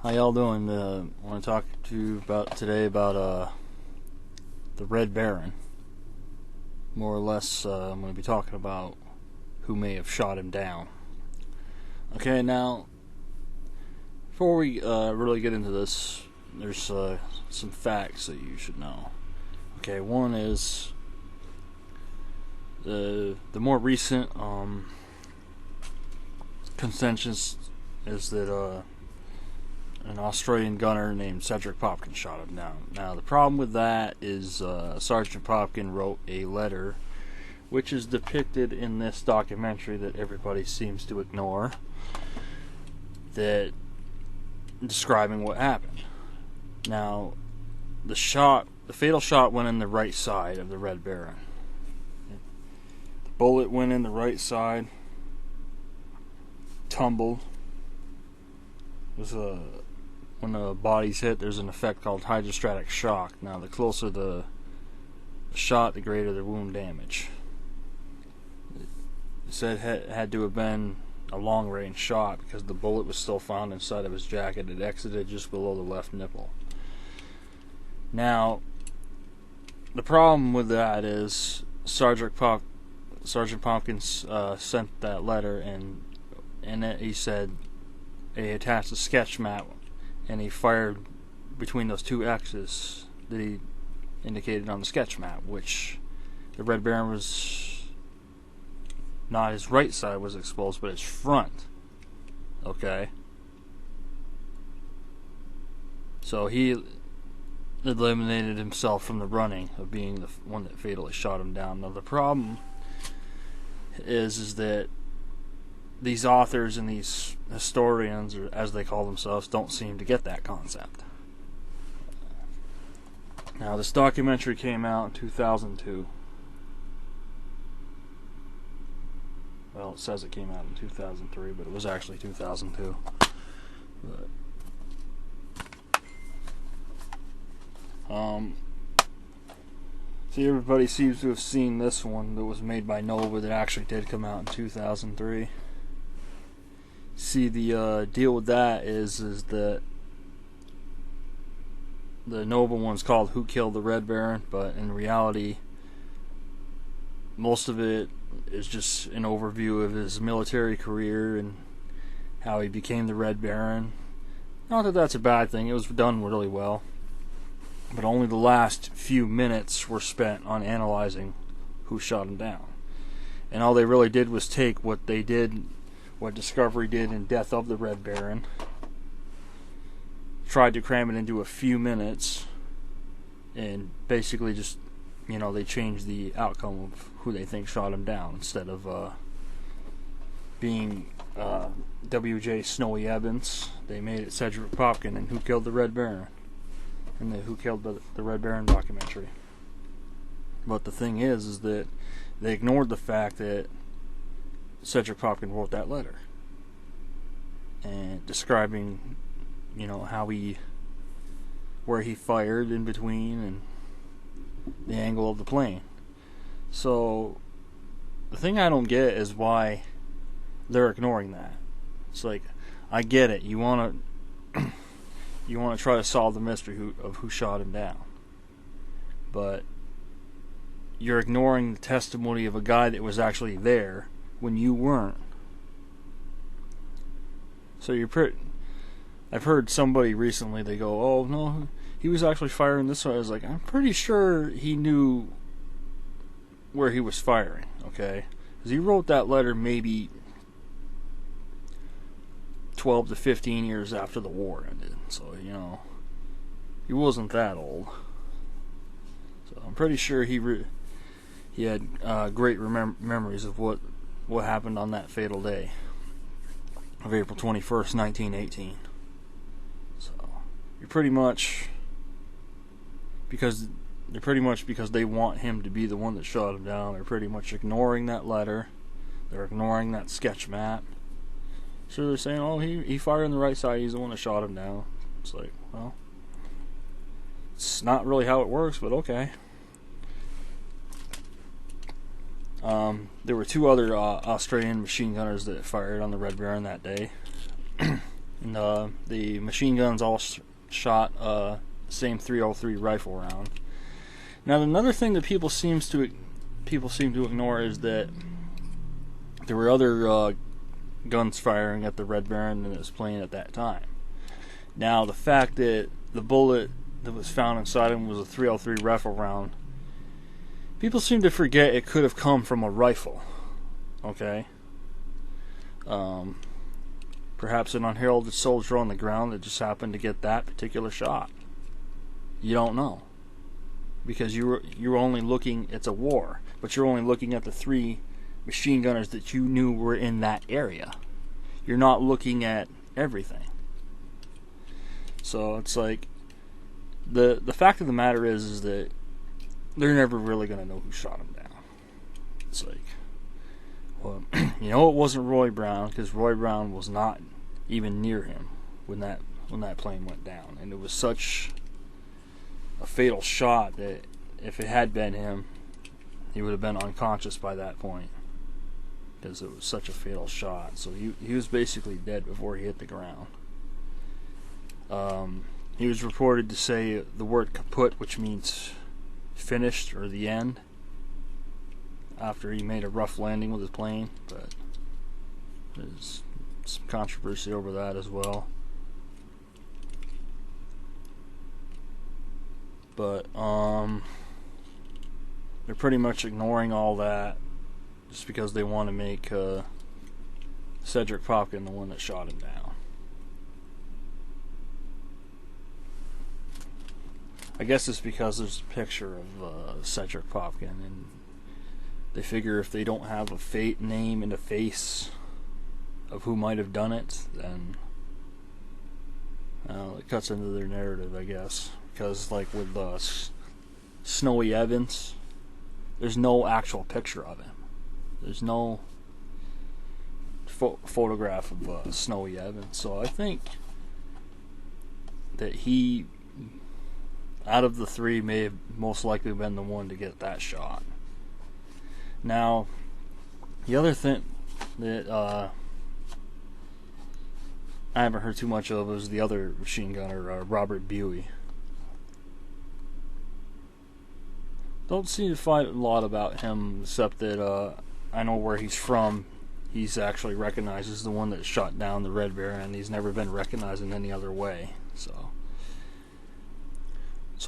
How y'all doing? I want to talk to you about today about the Red Baron. More or less, I'm going to be talking about who may have shot him down. Okay, now before we really get into this, there's some facts that you should know. Okay, one is the more recent consensus is that an Australian gunner named Cedric Popkin shot him down. Now, the problem with that is Sergeant Popkin wrote a letter, which is depicted in this documentary that everybody seems to ignore, that describing what happened. Now, the fatal shot went in the right side of the Red Baron. The bullet went in the right side, tumbled. It was when the body's hit, there's an effect called hydrostatic shock. Now, the closer the shot, the greater the wound damage. It said it had to have been a long-range shot because the bullet was still found inside of his jacket. It exited just below the left nipple. Now, the problem with that is Sergeant Popkins sent that letter, and in it he said he attached a sketch map, and he fired between those two X's that he indicated on the sketch map, which the Red Baron was not his right side was exposed, but his front. Okay? So he eliminated himself from the running of being the one that fatally shot him down. Now, the problem is that these authors and these historians, or as they call themselves, don't seem to get that concept. Now, this documentary came out in 2002. Well, it says it came out in 2003, but it was actually 2002. See, everybody seems to have seen this one that was made by Nova that actually did come out in 2003. See, the deal with that is that the Nova one's called Who Killed the Red Baron, but in reality, most of it is just an overview of his military career and how he became the Red Baron. Not that that's a bad thing, it was done really well. But only the last few minutes were spent on analyzing who shot him down. And all they really did was take what Discovery did in Death of the Red Baron, tried to cram it into a few minutes, and basically just, they changed the outcome of who they think shot him down. Instead of being W.J. Snowy Evans, they made it Cedric Popkin and Who Killed the Red Baron, in the Who Killed the Red Baron documentary. But the thing is that they ignored the fact that Cedric Popkin wrote that letter and describing, where he fired in between and the angle of the plane. So the thing I don't get is why they're ignoring that. It's like, I get it. You want to try to solve the mystery of who shot him down, but you're ignoring the testimony of a guy that was actually there when you weren't. So I've heard somebody recently, they go, oh no, he was actually firing this way. I was like, I'm pretty sure he knew where he was firing, okay? Because he wrote that letter maybe 12 to 15 years after the war ended. So, he wasn't that old. So I'm pretty sure he had great memories of what happened on that fatal day of April 21st, 1918. So you're pretty much because they want him to be the one that shot him down, they're pretty much ignoring that letter. They're ignoring that sketch map. So they're saying, oh, he fired on the right side, he's the one that shot him down. It's like, well, it's not really how it works, but okay. There were two other Australian machine gunners that fired on the Red Baron that day. And the machine guns all shot same .303 rifle round. Now, another thing that people seem to ignore is that there were other guns firing at the Red Baron in his plane at that time. Now, the fact that the bullet that was found inside him was a .303 rifle round, people seem to forget it could have come from a rifle. Okay? Perhaps an unheralded soldier on the ground that just happened to get that particular shot. You don't know. Because you're only looking, it's a war, but you're only looking at the 3 machine gunners that you knew were in that area. You're not looking at everything. So it's like, the fact of the matter is that they're never really going to know who shot him down. It's like, well, it wasn't Roy Brown, because Roy Brown was not even near him when that plane went down, and it was such a fatal shot that if it had been him, he would have been unconscious by that point, because it was such a fatal shot. So he was basically dead before he hit the ground. He was reported to say the word kaput, which means finished or the end, after he made a rough landing with his plane, but there's some controversy over that as well. But they're pretty much ignoring all that just because they want to make Cedric Popkin the one that shot him down. I guess it's because there's a picture of Cedric Popkin, and they figure if they don't have a name and a face of who might have done it, then it cuts into their narrative, I guess. Because, like with Snowy Evans, there's no actual picture of him. There's no photograph of Snowy Evans. So I think that he, out of the 3, may have most likely been the one to get that shot. Now, the other thing that I haven't heard too much of is the other machine gunner, Robert Buey. Don't seem to find a lot about him, except that I know where he's from. He's actually recognized as the one that shot down the Red Baron, and he's never been recognized in any other way. So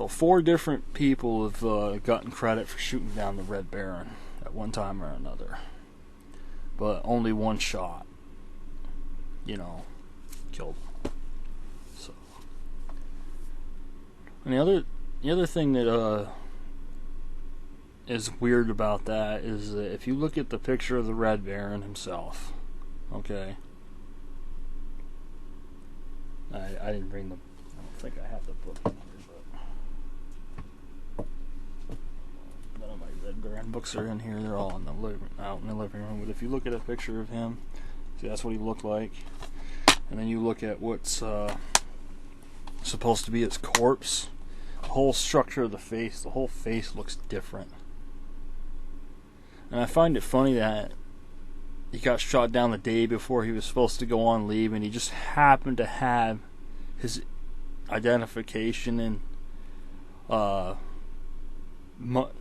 4 different people have gotten credit for shooting down the Red Baron at one time or another, but only one shot, killed him. So, and the other thing that is weird about that is that if you look at the picture of the Red Baron himself, okay, I didn't bring the, I don't think I have the book in here, but none of my Red Baron books are in here. They're all out in the living room. But if you look at a picture of him, see, that's what he looked like. And then you look at what's supposed to be his corpse, the whole structure of the whole face looks different. And I find it funny that he got shot down the day before he was supposed to go on leave, and he just happened to have his identification and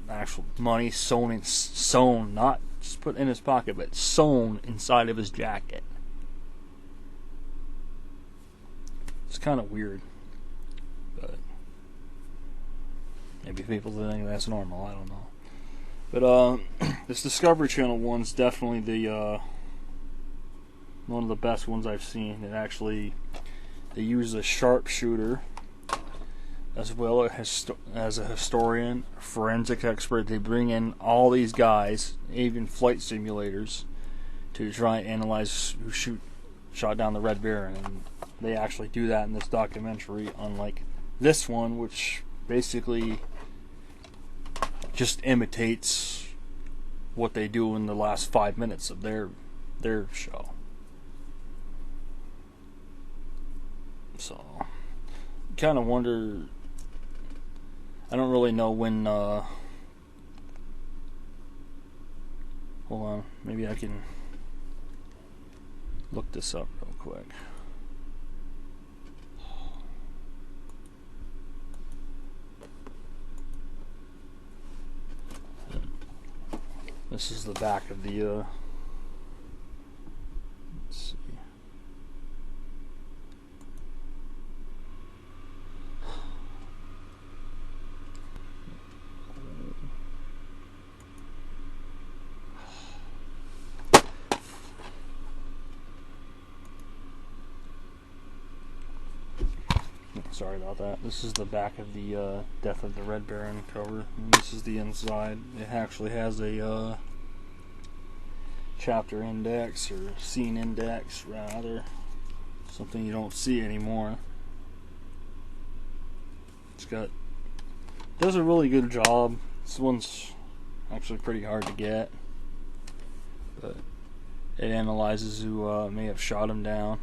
actual money sewn, not just put in his pocket, but sewn inside of his jacket. It's kind of weird, but maybe people think that's normal. I don't know. But this Discovery Channel one's definitely the one of the best ones I've seen. It actually, they use a sharpshooter as well as a historian, forensic expert. They bring in all these guys, even flight simulators, to try and analyze who shot down the Red Baron. And they actually do that in this documentary, unlike this one, which basically just imitates what they do in the last 5 minutes of their show. So, kind of wonder. I don't really know when. Hold on, maybe I can look this up real quick. This is the back of the, let's see. Sorry about that. This is the back of the Death of the Red Baron cover, and this is the inside. It actually has a chapter index, or scene index rather, something you don't see anymore. Does a really good job. This one's actually pretty hard to get, but it analyzes who may have shot him down.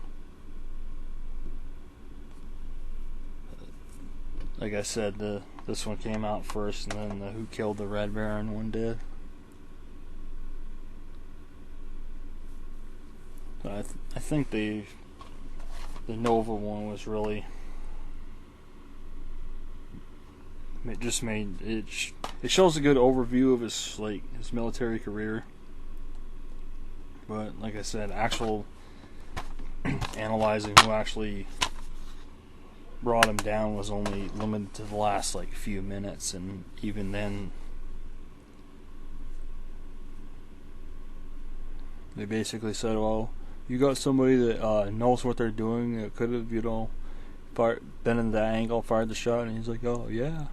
Like I said, this one came out first, and then the Who Killed the Red Baron one did. But I think the Nova one was really, it just made it. It shows a good overview of his military career. But like I said, actual analyzing who actually brought him down was only limited to the last few minutes, and even then they basically said, well, you got somebody that knows what they're doing, that could have, been in that angle, fired the shot, and he's like, oh yeah,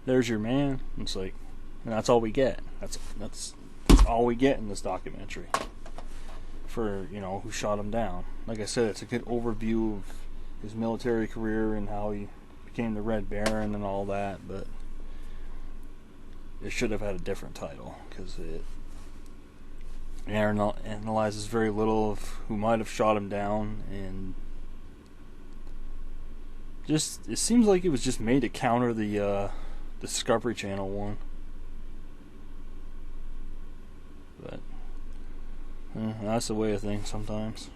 there's your man. And it's like, and that's all we get. That's all we get in this documentary for who shot him down. Like I said, it's a good overview of his military career and how he became the Red Baron and all that, but it should have had a different title, because it analyzes very little of who might have shot him down, and it seems like it was just made to counter the Discovery Channel one. But that's the way of things sometimes.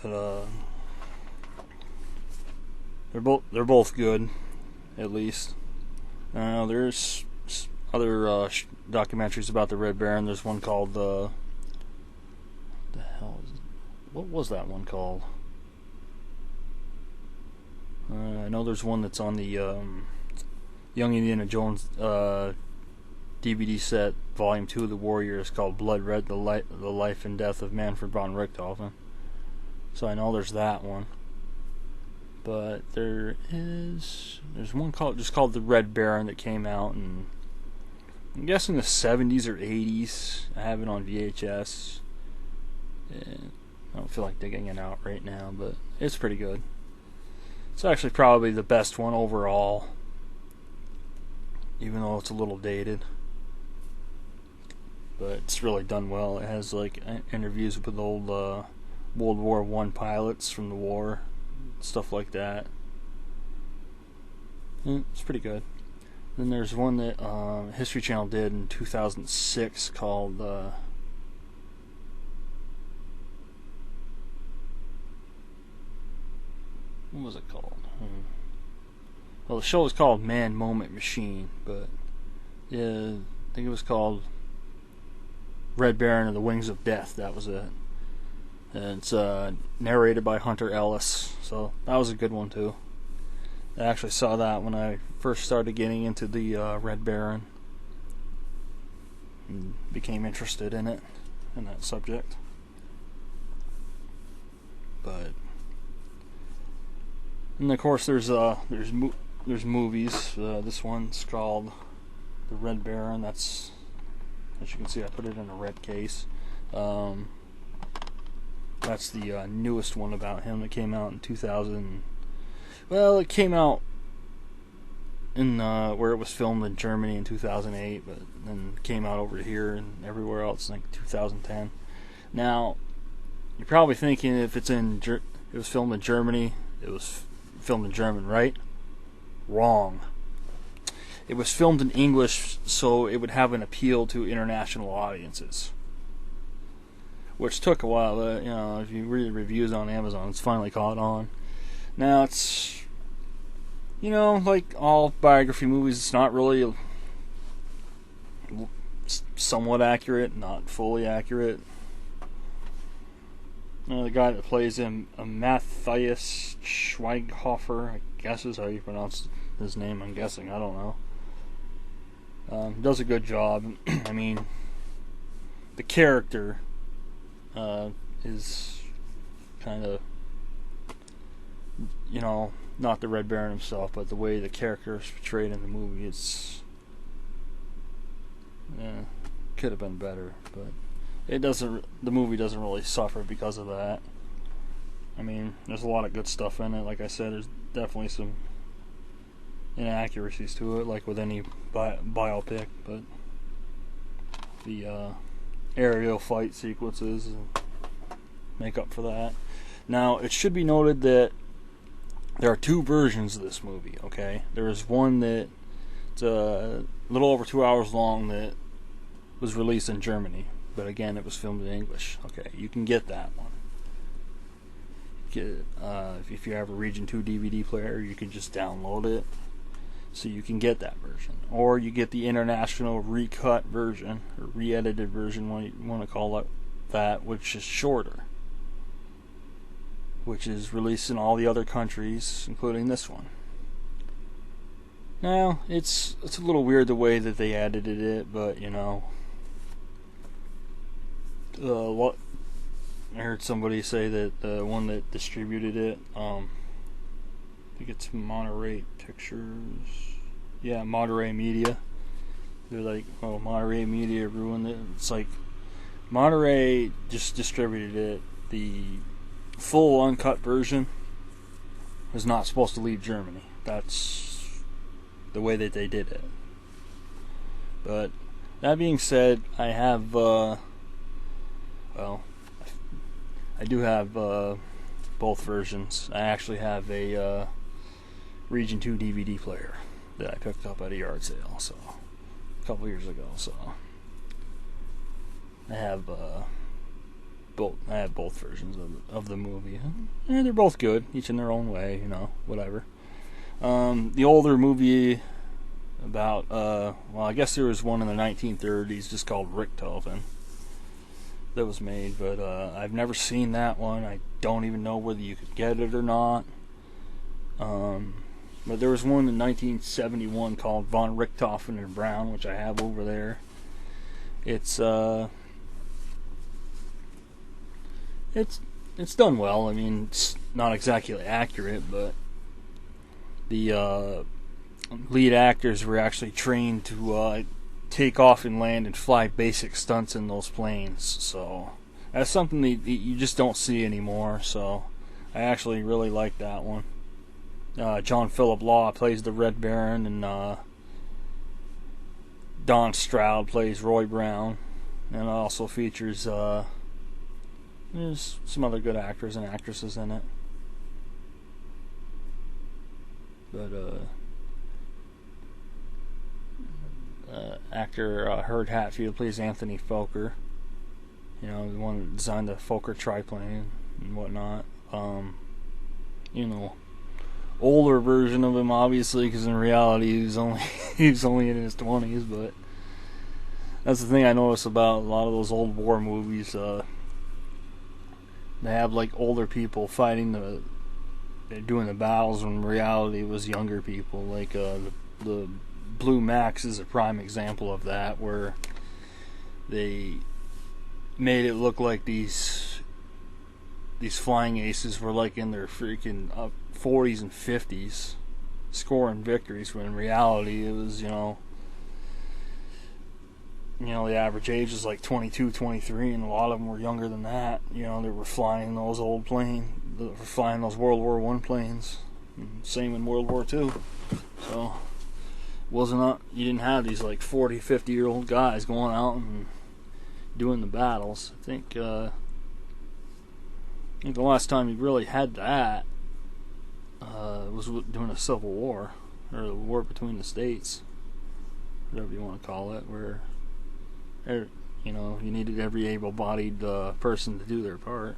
But they're both good, at least. There's other documentaries about the Red Baron. There's one called what was that one called? I know there's one that's on the Young Indiana Jones DVD set, Volume 2 of the Warriors, called Blood Red: The Life and Death of Manfred von Richthofen. So I know there's that one. But there's one called The Red Baron that came out in, I'm guessing, the 70s or 80s. I have it on VHS. And I don't feel like digging it out right now, but it's pretty good. It's actually probably the best one overall, even though it's a little dated. But it's really done well. It has interviews with old World War I pilots from the war, stuff like that. It's pretty good. Then there's one that History Channel did in 2006 called what was it called? Well, the show was called Man, Moment, Machine, but yeah, I think it was called Red Baron and the Wings of Death. That was it. And it's narrated by Hunter Ellis, so that was a good one too. I actually saw that when I first started getting into the Red Baron, and became interested in that subject. But and of course there's movies. This one's called The Red Baron. That's, as you can see, I put it in a red case. That's the newest one about him that came out in 2000. Well, it came out in where it was filmed in Germany in 2008, but then came out over here and everywhere else in 2010. Now, you're probably thinking, if it was filmed in Germany, it was filmed in German, right? Wrong. It was filmed in English, so it would have an appeal to international audiences. which took a while. But if you read the reviews on Amazon, it's finally caught on. Now it's, like all biography movies, it's not really somewhat accurate, not fully accurate. The guy that plays him, Matthias Schweighöfer, I guess is how you pronounce his name. I'm guessing. I don't know. Does a good job. I mean, the character is kind of, not the Red Baron himself, but the way the character is portrayed in the movie, could have been better, but the movie doesn't really suffer because of that. I mean, there's a lot of good stuff in it. Like I said, there's definitely some inaccuracies to it, like with any biopic, but the aerial fight sequences make up for that. Now, it should be noted that there are two versions of this movie, okay? There is one that's a little over 2 hours long that was released in Germany, but again, it was filmed in English. Okay, you can get that one. If you have a Region 2 DVD player, you can just download it, so you can get that version. Or you get the international recut version, or re-edited version, what you want to call it, that, which is shorter, which is released in all the other countries, including this one. Now, it's a little weird the way that they edited it, but what I heard somebody say that the one that distributed it, I think it's Monterey Pictures. Yeah, Monterey Media. They're like, oh, Monterey Media ruined it. It's like Monterey just distributed it. The full uncut version was not supposed to leave Germany. That's the way that they did it. But that being said, I have I do have both versions. I actually have a Region 2 DVD player that I picked up at a yard sale, so a couple years ago. So I have both. I have both versions of the movie. They're both good, each in their own way. Whatever. The older movie about I guess there was one in the 1930s just called Richthofen that was made, but I've never seen that one. I don't even know whether you could get it or not. But there was one in 1971 called Von Richthofen and Brown, which I have over there. It's done well. I mean, it's not exactly accurate, but the lead actors were actually trained to take off and land and fly basic stunts in those planes. So that's something that you just don't see anymore. So I actually really like that one. John Philip Law plays the Red Baron, and Don Stroud plays Roy Brown, and it also features there's some other good actors and actresses in it. But actor Herb Hatfield plays Anthony Fokker. The one that designed the Fokker triplane and whatnot. Older version of him, obviously, because in reality he was only in his 20s. But that's the thing I notice about a lot of those old war movies. They have like older people fighting doing the battles, when in reality it was younger people. Like the Blue Max is a prime example of that, where they made it look like these flying aces were like in their freaking 40s and 50s scoring victories, when in reality it was the average age was like 22, 23, and a lot of them were younger than that. They were flying those old planes, they were flying those World War I planes, same in World War II. So you didn't have these like 40, 50-year-old guys going out and doing the battles. I think the last time you really had that was during a Civil War, or the war between the states, whatever you want to call it, where You know, you needed every able-bodied person to do their part.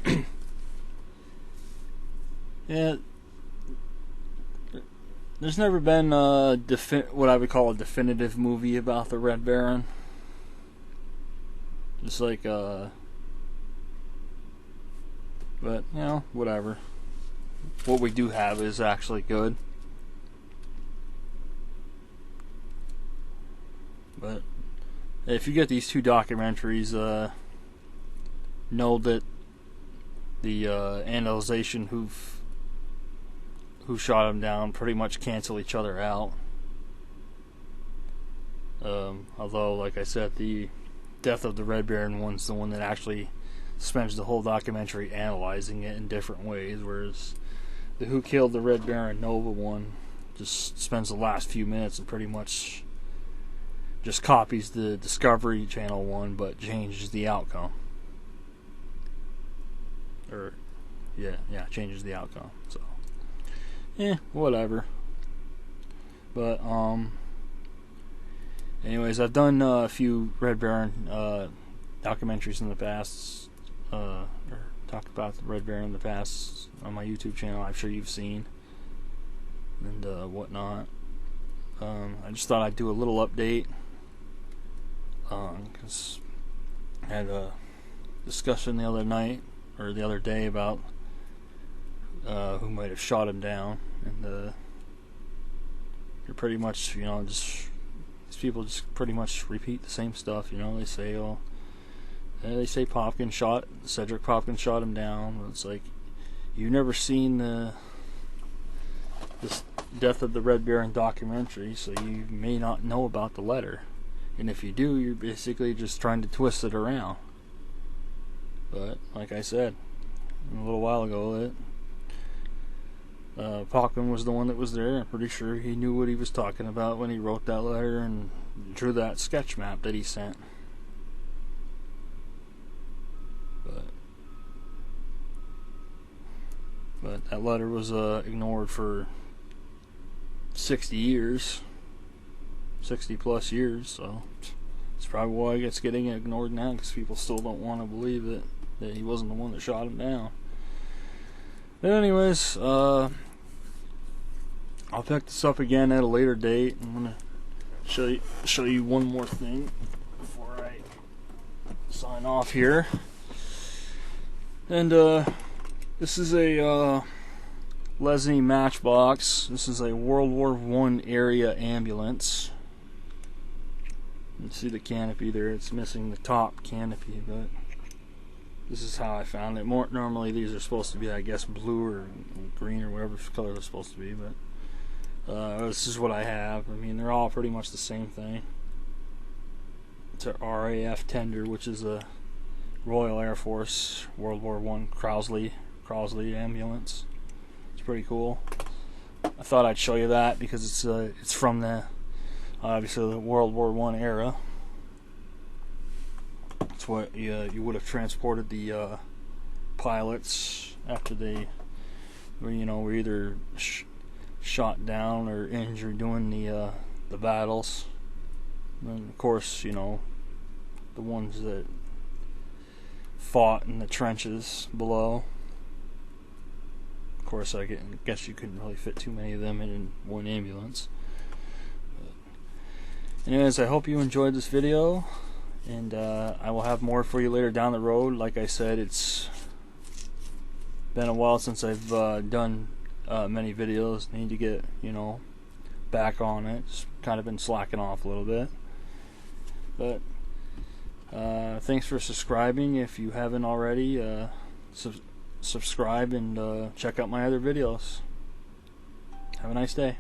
But, yeah, there's never been what I would call a definitive movie about the Red Baron. Just like, but, you know, whatever. What we do have is actually good. But if you get these two documentaries, know that the analyzation who shot him down pretty much cancel each other out. Although, like I said, the Death of the Red Baron one's the one that actually spends the whole documentary analyzing it in different ways, whereas the Who Killed the Red Baron Nova one just spends the last few minutes and pretty much just copies the Discovery Channel one, but changes the outcome. Or, yeah, changes the outcome. So, whatever. But, anyways, I've done a few Red Baron documentaries in the past, or talked about the Red Baron in the past on my YouTube channel. I'm sure you've seen, and whatnot. I just thought I'd do a little update, because I had a discussion the other day about who might have shot him down, and you're pretty much, you know, just these people just pretty much repeat the same stuff. You know, they say, Cedric Popkin shot him down. But it's like, you've never seen this Death of the Red Baron documentary, so you may not know about the letter. And if you do, you're basically just trying to twist it around. But, like I said a little while ago, that Popkin was the one that was there. I'm pretty sure he knew what he was talking about when he wrote that letter and drew that sketch map that he sent. But that letter was ignored for 60 plus years, so it's probably why it's getting ignored now, because people still don't want to believe that he wasn't the one that shot him down. But anyways, I'll pick this up again at a later date. I'm gonna show you one more thing before I sign off here. And this is a Lesney Matchbox. This is a World War I area ambulance. You can see the canopy there. It's missing the top canopy, but this is how I found it. Normally these are supposed to be, I guess, blue or green or whatever color they're supposed to be, but this is what I have. I mean, they're all pretty much the same thing. It's a RAF tender, which is a Royal Air Force World War I Crossley ambulance. It's pretty cool. I thought I'd show you that because it's from the obviously the World War I era. It's what you would have transported the pilots after they were either shot down or injured doing the battles. And of course, the ones that fought in the trenches below. Of course, I guess you couldn't really fit too many of them in one ambulance. But anyways, I hope you enjoyed this video, and I will have more for you later down the road. Like I said, it's been a while since I've done many videos. Need to get back on it. Just kind of been slacking off a little bit, but thanks for subscribing. If you haven't already, subscribe and check out my other videos. Have a nice day.